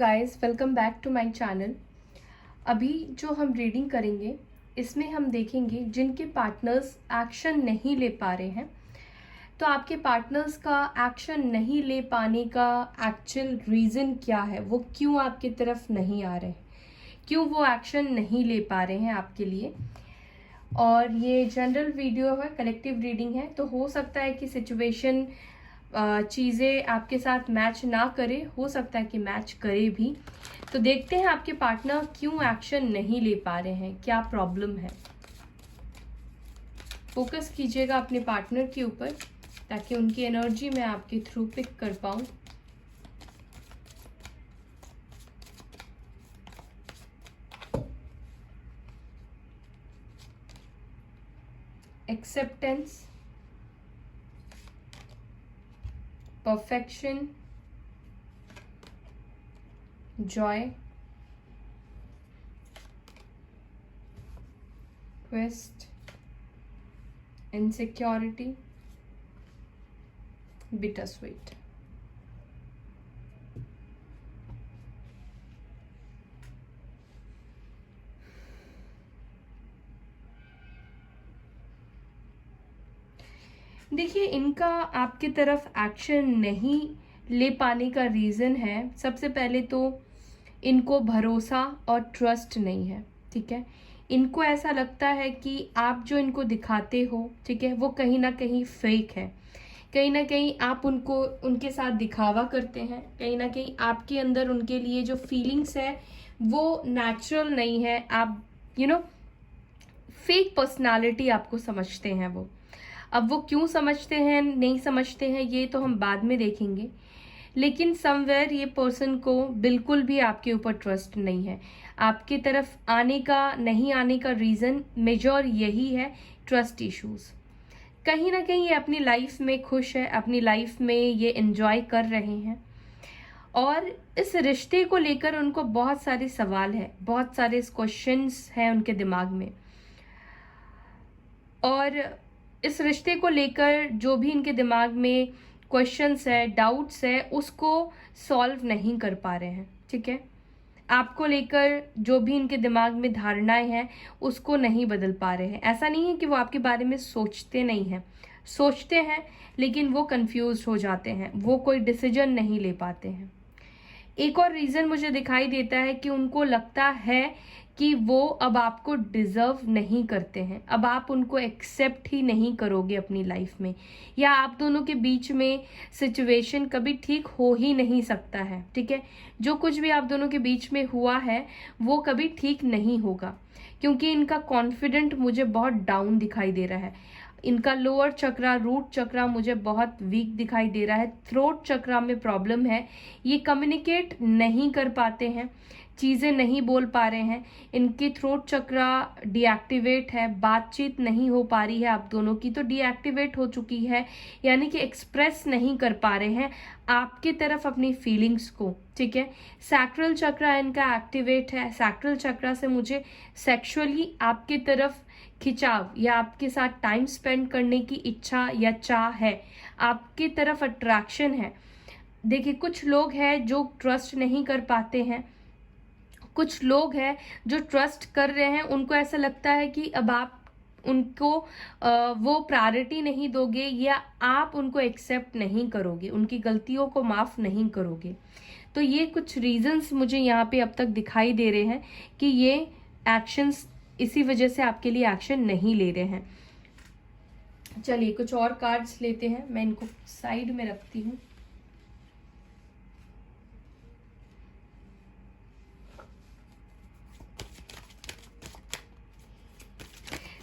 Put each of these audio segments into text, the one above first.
Guys, welcome back to my channel. अभी जो हम रीडिंग करेंगे इसमें हम देखेंगे जिनके पार्टनर्स एक्शन नहीं ले पा रहे हैं। तो आपके पार्टनर्स का एक्शन नहीं ले पाने का एक्चुअल रीज़न क्या है, वो क्यों आपकी तरफ नहीं आ रहे हैं, क्यों वो एक्शन नहीं ले पा रहे हैं आपके लिए। और ये जनरल वीडियो है, कलेक्टिव रीडिंग है, तो हो सकता है कि सिचुएशन चीज़ें आपके साथ मैच ना करे, हो सकता है कि मैच करे भी। तो देखते हैं आपके पार्टनर क्यों एक्शन नहीं ले पा रहे हैं, क्या प्रॉब्लम है। फोकस कीजिएगा अपने पार्टनर के ऊपर ताकि उनकी एनर्जी मैं आपके थ्रू पिक कर पाऊँ। Acceptance, perfection, joy, twist, insecurity, bittersweet। देखिए, इनका आपकी तरफ एक्शन नहीं ले पाने का रीज़न है, सबसे पहले तो इनको भरोसा और ट्रस्ट नहीं है। ठीक है, इनको ऐसा लगता है कि आप जो इनको दिखाते हो, ठीक है, वो कहीं ना कहीं फेक है। कहीं ना कहीं आप उनको उनके साथ दिखावा करते हैं, कहीं ना कहीं आपके अंदर उनके लिए जो फीलिंग्स है वो नेचुरल नहीं है। आप फेक पर्सनालिटी आपको समझते हैं वो। अब वो क्यों समझते हैं नहीं समझते हैं ये तो हम बाद में देखेंगे, लेकिन समवेयर ये पर्सन को बिल्कुल भी आपके ऊपर ट्रस्ट नहीं है। आपकी तरफ आने का नहीं आने का रीज़न मेजर यही है, ट्रस्ट इश्यूज। कहीं ना कहीं ये अपनी लाइफ में खुश है, अपनी लाइफ में ये एंजॉय कर रहे हैं, और इस रिश्ते को लेकर उनको बहुत सारे सवाल है, बहुत सारे क्वेश्चंस हैं उनके दिमाग में। और इस रिश्ते को लेकर जो भी इनके दिमाग में क्वेश्चंस है, डाउट्स है, उसको सॉल्व नहीं कर पा रहे हैं। ठीक है, आपको लेकर जो भी इनके दिमाग में धारणाएं हैं उसको नहीं बदल पा रहे हैं। ऐसा नहीं है कि वो आपके बारे में सोचते नहीं हैं, सोचते हैं, लेकिन वो कंफ्यूज हो जाते हैं, वो कोई डिसीजन नहीं ले पाते हैं। एक और रीज़न मुझे दिखाई देता है कि उनको लगता है कि वो अब आपको डिज़र्व नहीं करते हैं, अब आप उनको एक्सेप्ट ही नहीं करोगे अपनी लाइफ में, या आप दोनों के बीच में सिचुएशन कभी ठीक हो ही नहीं सकता है। ठीक है, जो कुछ भी आप दोनों के बीच में हुआ है वो कभी ठीक नहीं होगा, क्योंकि इनका कॉन्फिडेंट मुझे बहुत डाउन दिखाई दे रहा है। इनका लोअर चक्रा, रूट चक्रा मुझे बहुत वीक दिखाई दे रहा है। थ्रोट चक्रा में प्रॉब्लम है, ये कम्युनिकेट नहीं कर पाते हैं, चीज़ें नहीं बोल पा रहे हैं। इनकी थ्रोट चक्रा डीएक्टिवेट है, बातचीत नहीं हो पा रही है आप दोनों की, तो डीएक्टिवेट हो चुकी है, यानी कि एक्सप्रेस नहीं कर पा रहे हैं आपकी तरफ अपनी फीलिंग्स को। ठीक है, सैक्रल चक्रा इनका एक्टिवेट है। सैक्रल चक्रा से मुझे सेक्सुअली आपकी तरफ खिंचाव या आपके साथ टाइम स्पेंड करने की इच्छा या चाह है, आपकी तरफ अट्रैक्शन है। देखिए, कुछ लोग हैं जो ट्रस्ट नहीं कर पाते हैं, कुछ लोग हैं जो ट्रस्ट कर रहे हैं, उनको ऐसा लगता है कि अब आप उनको वो प्रायोरिटी नहीं दोगे, या आप उनको एक्सेप्ट नहीं करोगे, उनकी गलतियों को माफ नहीं करोगे। तो ये कुछ रीजंस मुझे यहाँ पे अब तक दिखाई दे रहे हैं कि ये एक्शंस इसी वजह से आपके लिए एक्शन नहीं ले रहे हैं। चलिए कुछ और कार्ड्स लेते हैं, मैं इनको साइड में रखती हूँ।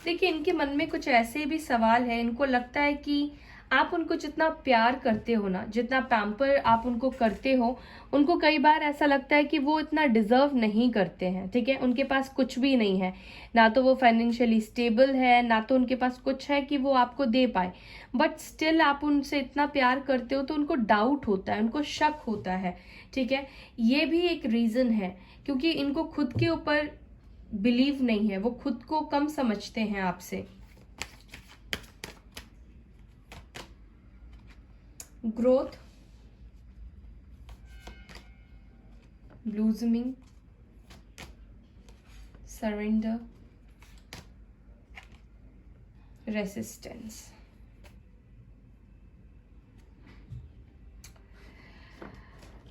देखिए, इनके मन में कुछ ऐसे भी सवाल है, इनको लगता है कि आप उनको जितना प्यार करते हो ना, जितना पैम्पर आप उनको करते हो, उनको कई बार ऐसा लगता है कि वो इतना डिजर्व नहीं करते हैं। ठीक है, उनके पास कुछ भी नहीं है, ना तो वो फाइनेंशियली स्टेबल है, ना तो उनके पास कुछ है कि वो आपको दे पाए, बट स्टिल आप उनसे इतना प्यार करते हो तो उनको डाउट होता है, उनको शक होता है। ठीक है, ये भी एक रीजन है, क्योंकि इनको खुद के ऊपर बिलीव नहीं है, वो खुद को कम समझते हैं आपसे। Growth, blossoming, surrender, resistance.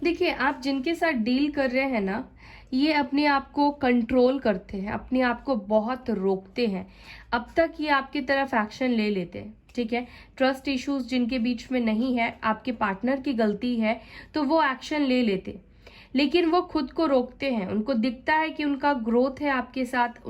देखिए, आप जिनके साथ डील कर रहे हैं ना, ये अपने आप को कंट्रोल करते हैं, अपने आप को बहुत रोकते हैं। अब तक ये आपकी तरफ एक्शन ले लेते हैं, ठीक है। ट्रस्ट इश्यूज जिनके बीच में नहीं है, आपके पार्टनर की गलती है तो वो एक्शन ले लेते, लेकिन वो खुद को रोकते हैं। उनको दिखता है कि उनका ग्रोथ है आपके साथ,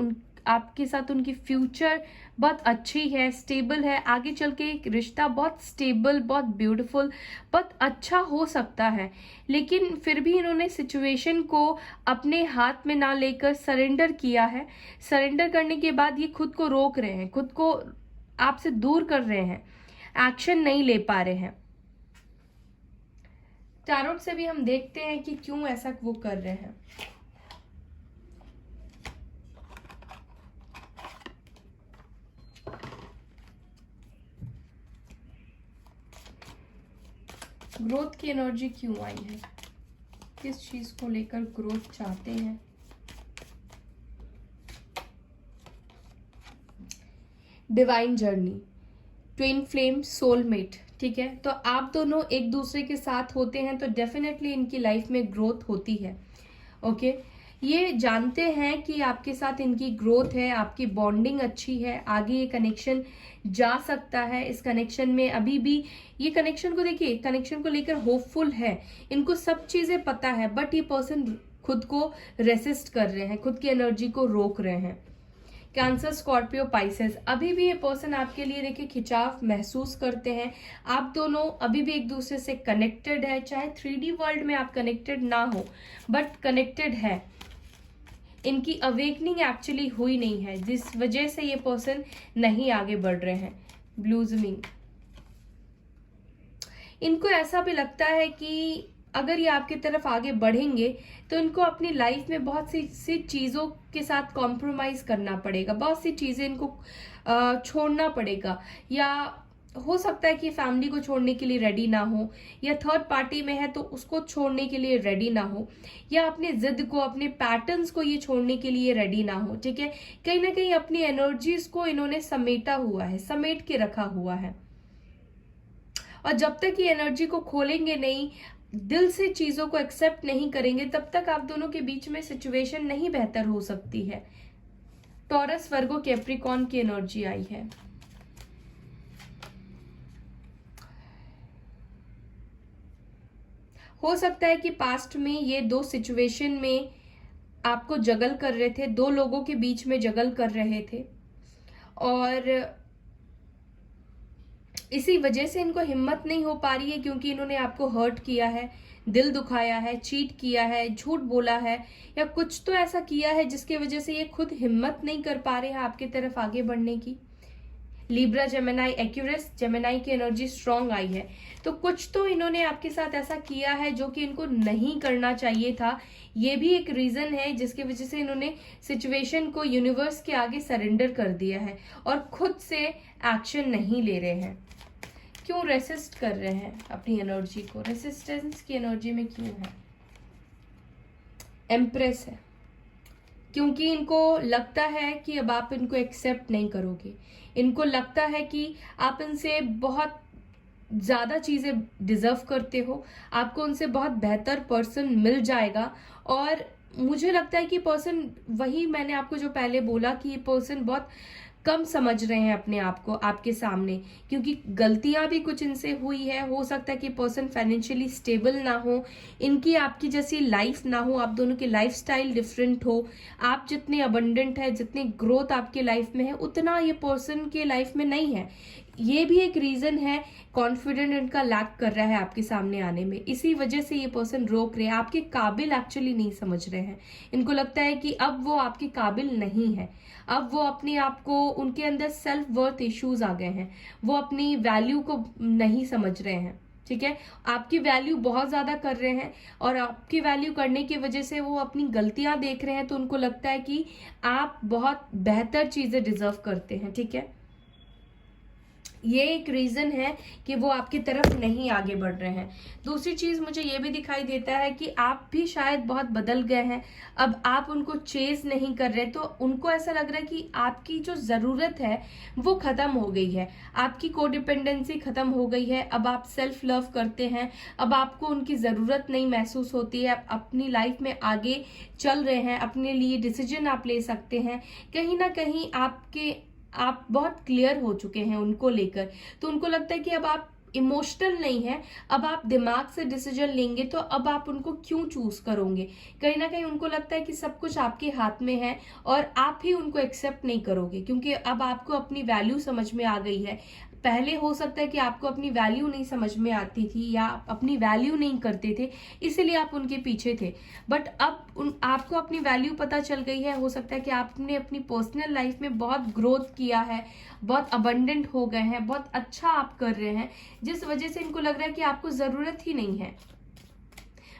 आपके साथ उनकी फ्यूचर बहुत अच्छी है, स्टेबल है, आगे चल के एक रिश्ता बहुत स्टेबल, बहुत ब्यूटीफुल, बहुत अच्छा हो सकता है। लेकिन फिर भी इन्होंने सिचुएशन को अपने हाथ में ना लेकर सरेंडर किया है। सरेंडर करने के बाद ये खुद को रोक रहे हैं, खुद को आपसे दूर कर रहे हैं, एक्शन नहीं ले पा रहे हैं। टैरोट से भी हम देखते हैं कि क्यों ऐसा वो कर रहे हैं। ग्रोथ की एनर्जी क्यों आई है, किस चीज को लेकर ग्रोथ चाहते हैं। Divine journey, twin flame, soulmate, ठीक है। तो आप दोनों एक दूसरे के साथ होते हैं तो डेफिनेटली इनकी लाइफ में ग्रोथ होती है। ओके, ये जानते हैं कि आपके साथ इनकी ग्रोथ है, आपकी बॉन्डिंग अच्छी है, आगे ये कनेक्शन जा सकता है। इस कनेक्शन में अभी भी ये कनेक्शन को देखिए, कनेक्शन को लेकर होपफुल है, इनको सब चीजें पता है, बट ये पर्सन खुद को रेसिस्ट कर रहे हैं, खुद की एनर्जी को रोक रहे हैं। कैंसर, स्कॉर्पियो, पाइसेस, अभी भी ये पर्सन आपके लिए देखिए खिंचाव महसूस करते हैं। आप दोनों अभी भी एक दूसरे से कनेक्टेड है, चाहे 3D वर्ल्ड में आप कनेक्टेड ना हो, बट कनेक्टेड है। इनकी अवेकनिंग एक्चुअली हुई नहीं है, जिस वजह से ये पर्सन नहीं आगे बढ़ रहे हैं। ब्लूसमिंग, इनको ऐसा भी लगता है कि अगर ये आपकी तरफ आगे बढ़ेंगे तो इनको अपनी लाइफ में बहुत सी चीज़ों के साथ कॉम्प्रोमाइज़ करना पड़ेगा, बहुत सी चीज़ें इनको छोड़ना पड़ेगा, या हो सकता है कि फैमिली को छोड़ने के लिए रेडी ना हो, या थर्ड पार्टी में है तो उसको छोड़ने के लिए रेडी ना हो, या अपने जिद को, अपने पैटर्न्स को ये छोड़ने के लिए रेडी ना हो, ठीक है। कहीं ना कहीं अपनी एनर्जीज को इन्होंने समेटा हुआ है, समेट के रखा हुआ है, और जब तक ये एनर्जी को खोलेंगे नहीं, दिल से चीजों को एक्सेप्ट नहीं करेंगे, तब तक आप दोनों के बीच में सिचुएशन नहीं बेहतर हो सकती है। टॉरस, वर्गो, कैप्रिकॉर्न की एनर्जी आई है। हो सकता है कि पास्ट में ये दो सिचुएशन में आपको जगल कर रहे थे, दो लोगों के बीच में जगल कर रहे थे, और इसी वजह से इनको हिम्मत नहीं हो पा रही है, क्योंकि इन्होंने आपको हर्ट किया है, दिल दुखाया है, चीट किया है, झूठ बोला है, या कुछ तो ऐसा किया है जिसकी वजह से ये खुद हिम्मत नहीं कर पा रहे हैं आपकी तरफ आगे बढ़ने की। लिब्रा, जेमिनाई, एक्यूरियस, जेमिनाई की एनर्जी स्ट्रांग आई है। तो कुछ तो इन्होंने आपके साथ ऐसा किया है जो कि इनको नहीं करना चाहिए था। ये भी एक रीजन है जिसकी वजह से इन्होंने सिचुएशन को यूनिवर्स के आगे सरेंडर कर दिया है और खुद से एक्शन नहीं ले रहे हैं। क्यों रेसिस्ट कर रहे हैं अपनी एनर्जी को, रेसिस्टेंस की एनर्जी में क्यों है? एम्प्रेस है, क्योंकि इनको लगता है कि अब आप इनको एक्सेप्ट नहीं करोगे, इनको लगता है कि आप इनसे बहुत ज़्यादा चीज़ें डिजर्व करते हो, आपको उनसे बहुत बेहतर पर्सन मिल जाएगा। और मुझे लगता है कि पर्सन, वही मैंने आपको जो पहले बोला कि ये पर्सन बहुत कम समझ रहे हैं अपने आप को आपके सामने, क्योंकि गलतियां भी कुछ इनसे हुई है। हो सकता है कि पर्सन फाइनेंशियली स्टेबल ना हो, इनकी आपकी जैसी लाइफ ना हो, आप दोनों की लाइफ स्टाइल डिफरेंट हो। आप जितने अबंडेंट है, जितनी ग्रोथ आपके लाइफ में है, उतना ये पर्सन के लाइफ में नहीं है। ये भी एक रीजन है, कॉन्फिडेंट इनका लैक कर रहा है आपके सामने आने में। इसी वजह से ये पर्सन रोक रहे हैं, आपके काबिल एक्चुअली नहीं समझ रहे हैं। इनको लगता है कि अब वो आपके काबिल नहीं है, अब वो अपने आप को, उनके अंदर सेल्फ वर्थ इश्यूज आ गए हैं, वो अपनी वैल्यू को नहीं समझ रहे हैं, ठीक है। आपकी वैल्यू बहुत ज्यादा कर रहे हैं, और आपकी वैल्यू करने की वजह से वो अपनी गलतियां देख रहे हैं, तो उनको लगता है कि आप बहुत बेहतर चीजें डिजर्व करते हैं, ठीक है। ये एक रीजन है कि वो आपकी तरफ नहीं आगे बढ़ रहे हैं। दूसरी चीज मुझे ये भी दिखाई देता है कि आप भी शायद बहुत बदल गए हैं, अब आप उनको चेज नहीं कर रहे, तो उनको ऐसा लग रहा है कि आपकी जो जरूरत है वो खत्म हो गई है, आपकी कोडिपेंडेंसी खत्म हो गई है, अब आप सेल्फ लव करते हैं, अब आपको उनकी जरूरत नहीं महसूस होती है, आप अपनी लाइफ में आगे चल रहे हैं, अपने लिए डिसीजन आप ले सकते हैं, कहीं ना कहीं आप बहुत क्लियर हो चुके हैं उनको लेकर। तो उनको लगता है कि अब आप इमोशनल नहीं है, अब आप दिमाग से डिसीजन लेंगे, तो अब आप उनको क्यों चूज करोगे। कहीं ना कहीं उनको लगता है कि सब कुछ आपके हाथ में है और आप ही उनको एक्सेप्ट नहीं करोगे, क्योंकि अब आपको अपनी वैल्यू समझ में आ गई है। पहले हो सकता है कि आपको अपनी वैल्यू नहीं समझ में आती थी या अपनी वैल्यू नहीं करते थे, इसीलिए आप उनके पीछे थे, बट अब आपको अपनी वैल्यू पता चल गई है। हो सकता है कि आपने अपनी पर्सनल लाइफ में बहुत ग्रोथ किया है, बहुत अबंडेंट हो गए हैं, बहुत अच्छा आप कर रहे हैं, जिस वजह से इनको लग रहा है कि आपको जरूरत ही नहीं है।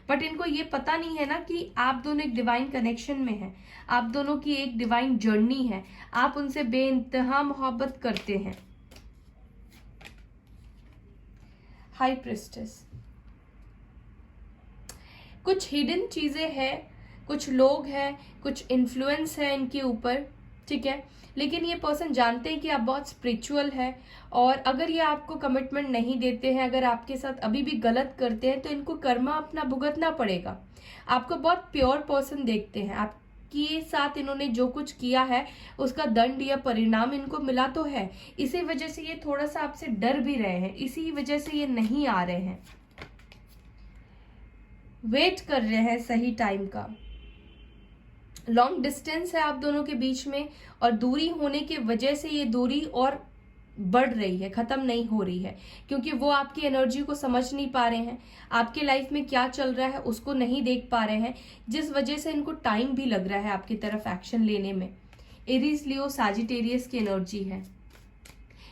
बट इनको ये पता नहीं है ना कि आप दोनों एक डिवाइन कनेक्शन में हैं, आप दोनों की एक डिवाइन जर्नी है, आप उनसे बेइंतहा मोहब्बत करते हैं। हाई प्रिस्टेस, कुछ हिडन चीजें हैं, कुछ लोग हैं, कुछ इन्फ्लुएंस है इनके ऊपर, ठीक है, लेकिन ये पर्सन जानते हैं कि आप बहुत स्पिरिचुअल है, और अगर ये आपको कमिटमेंट नहीं देते हैं, अगर आपके साथ अभी भी गलत करते हैं, तो इनको कर्मा अपना भुगतना पड़ेगा। आपको बहुत प्योर पर्सन देखते हैं, आपके साथ इन्होंने जो कुछ किया है उसका दंड या परिणाम इनको मिला तो है, इसी वजह से ये थोड़ा सा आपसे डर भी रहे हैं, इसी वजह से ये नहीं आ रहे हैं, वेट कर रहे हैं सही टाइम का। लॉन्ग डिस्टेंस है आप दोनों के बीच में, और दूरी होने की वजह से ये दूरी और बढ़ रही है, खत्म नहीं हो रही है, क्योंकि वो आपकी एनर्जी को समझ नहीं पा रहे हैं, आपके लाइफ में क्या चल रहा है उसको नहीं देख पा रहे हैं, जिस वजह से इनको टाइम भी लग रहा है आपकी तरफ एक्शन लेने में। एरीज, लियो, सैजिटेरियस की एनर्जी है,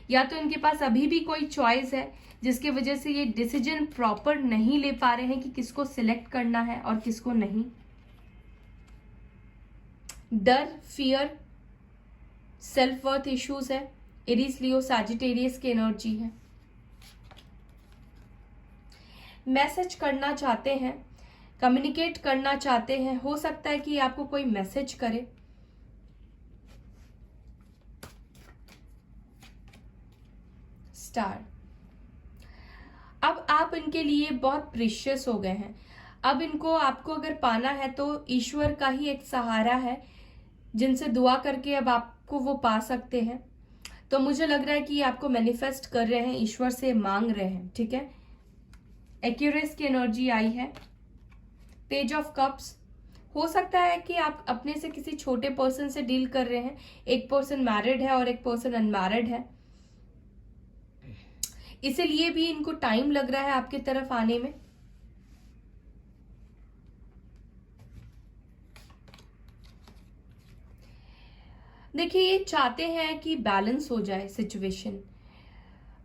या तो इनके पास अभी भी कोई चॉइस है जिसकी वजह से ये डिसीजन प्रॉपर नहीं ले पा रहे हैं कि किसको सिलेक्ट करना है और किसको नहीं। डर, फियर, सेल्फ वर्थ इश्यूज है, एरीज, लियो, सैजिटेरियस की एनर्जी है। मैसेज करना चाहते हैं, कम्युनिकेट करना चाहते हैं, हो सकता है कि आपको कोई मैसेज करे। स्टार, अब आप इनके लिए बहुत प्रीशियस हो गए हैं, अब इनको आपको अगर पाना है तो ईश्वर का ही एक सहारा है, जिनसे दुआ करके अब आपको वो पा सकते हैं। तो मुझे लग रहा है कि आपको मैनिफेस्ट कर रहे हैं, ईश्वर से मांग रहे हैं, ठीक है। एक्यूरेस की एनर्जी आई है, पेज ऑफ कप्स, हो सकता है कि आप अपने से किसी छोटे पर्सन से डील कर रहे हैं, एक पर्सन मैरिड है और एक पर्सन अनमैरिड है, इसीलिए भी इनको टाइम लग रहा है आपकी तरफ आने में। देखिए, ये चाहते हैं कि बैलेंस हो जाए सिचुएशन,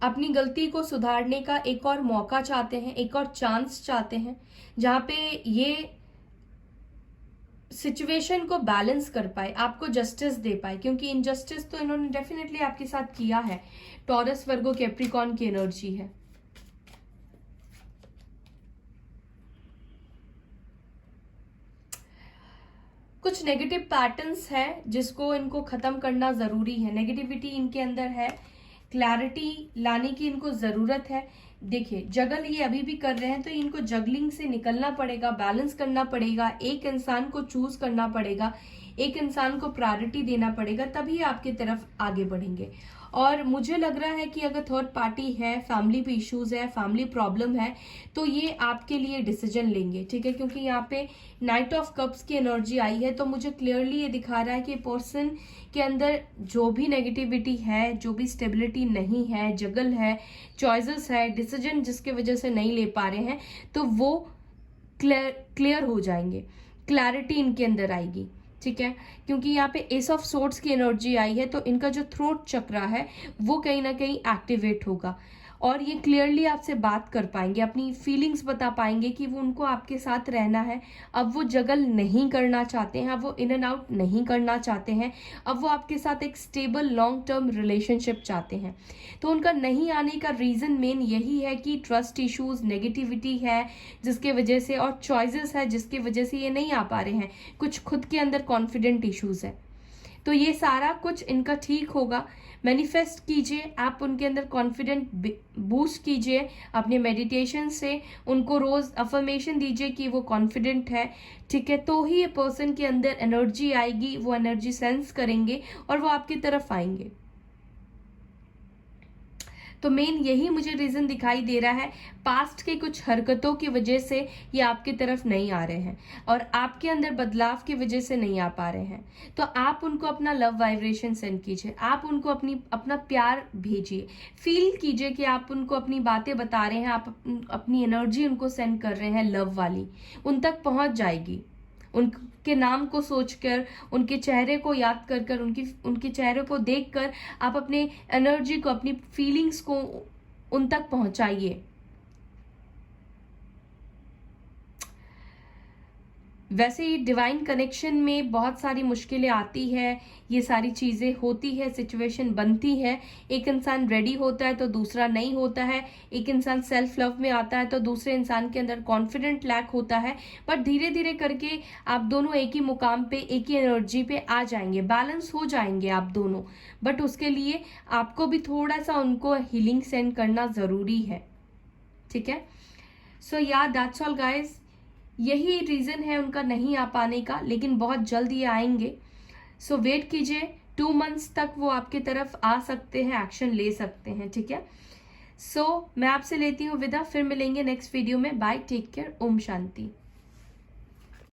अपनी गलती को सुधारने का एक और मौका चाहते हैं, एक और चांस चाहते हैं, जहां पे ये सिचुएशन को बैलेंस कर पाए, आपको जस्टिस दे पाए, क्योंकि इनजस्टिस तो इन्होंने डेफिनेटली आपके साथ किया है। टॉरस, वर्गो, कैप्रिकॉर्न की एनर्जी है। कुछ नेगेटिव पैटर्न्स है जिसको इनको खत्म करना जरूरी है, नेगेटिविटी इनके अंदर है, क्लैरिटी लाने की इनको जरूरत है। देखिए, जगल ये अभी भी कर रहे हैं, तो इनको जगलिंग से निकलना पड़ेगा, बैलेंस करना पड़ेगा, एक इंसान को चूज करना पड़ेगा, एक इंसान को प्रायोरिटी देना पड़ेगा, तभी आपकी तरफ आगे बढ़ेंगे। और मुझे लग रहा है कि अगर थर्ड पार्टी है, फैमिली पे इश्यूज है, फैमिली प्रॉब्लम है, तो ये आपके लिए डिसीजन लेंगे, ठीक है, क्योंकि यहाँ पे नाइट ऑफ कप्स की एनर्जी आई है, तो मुझे क्लियरली ये दिखा रहा है कि पर्सन के अंदर जो भी नेगेटिविटी है, जो भी स्टेबिलिटी नहीं है, जगल है, चॉइसेस है, डिसीजन जिसके वजह से नहीं ले पा रहे हैं, तो वो क्लियर हो जाएंगे, क्लैरिटी इनके अंदर आएगी, ठीक है, क्योंकि यहाँ पे एस ऑफ सोर्ड्स की एनर्जी आई है, तो इनका जो थ्रोट चक्रा है वो कहीं ना कहीं एक्टिवेट होगा। और ये क्लियरली आपसे बात कर पाएंगे, अपनी फीलिंग्स बता पाएंगे कि वो उनको आपके साथ रहना है। अब वो जगल नहीं करना चाहते हैं, अब वो इन एंड आउट नहीं करना चाहते हैं, अब वो आपके साथ एक स्टेबल लॉन्ग टर्म रिलेशनशिप चाहते हैं। तो उनका नहीं आने का रीज़न मेन यही है कि ट्रस्ट इश्यूज, नेगेटिविटी है जिसके वजह से, और चॉइसेस है जिसकी वजह से ये नहीं आ पा रहे हैं। कुछ खुद के अंदर कॉन्फिडेंट इश्यूज है। तो ये सारा कुछ इनका ठीक होगा। मैनिफेस्ट कीजिए, आप उनके अंदर कॉन्फिडेंट बूस्ट कीजिए अपने मेडिटेशन से, उनको रोज अफर्मेशन दीजिए कि वो कॉन्फिडेंट है, ठीक है। तो ही ये पर्सन के अंदर एनर्जी आएगी, वो एनर्जी सेंस करेंगे और वो आपकी तरफ आएंगे। तो मेन यही मुझे रीजन दिखाई दे रहा है, पास्ट के कुछ हरकतों की वजह से ये आपकी तरफ नहीं आ रहे हैं और आपके अंदर बदलाव की वजह से नहीं आ पा रहे हैं। तो आप उनको अपना लव वाइब्रेशन सेंड कीजिए, आप उनको अपना प्यार भेजिए, फील कीजिए कि आप उनको अपनी बातें बता रहे हैं, आप अपनी एनर्जी उनको सेंड कर रहे हैं लव वाली, उन तक पहुंच जाएगी। उनके नाम को सोचकर, उनके चेहरे को याद कर कर, उनके चेहरे को देखकर आप अपने एनर्जी को, अपनी फीलिंग्स को उन तक पहुंचाइए। वैसे ही डिवाइन कनेक्शन में बहुत सारी मुश्किलें आती है, ये सारी चीज़ें होती है, सिचुएशन बनती है। एक इंसान रेडी होता है तो दूसरा नहीं होता है, एक इंसान सेल्फ लव में आता है तो दूसरे इंसान के अंदर कॉन्फिडेंट लैक होता है। पर धीरे धीरे करके आप दोनों एक ही मुकाम पे, एक ही एनर्जी पे आ जाएंगे, बैलेंस हो जाएंगे आप दोनों। बट उसके लिए आपको भी थोड़ा सा उनको हीलिंग सेंड करना ज़रूरी है, ठीक है। सो या दैट्स ऑल गाइज, यही रीज़न है उनका नहीं आ पाने का, लेकिन बहुत जल्द ये आएंगे। सो वेट कीजिए, 2 मंथ्स तक वो आपकी तरफ आ सकते हैं, एक्शन ले सकते हैं, ठीक है। सो मैं आपसे लेती हूँ विदा, फिर मिलेंगे नेक्स्ट वीडियो में। Bye, take care, Om Shanti.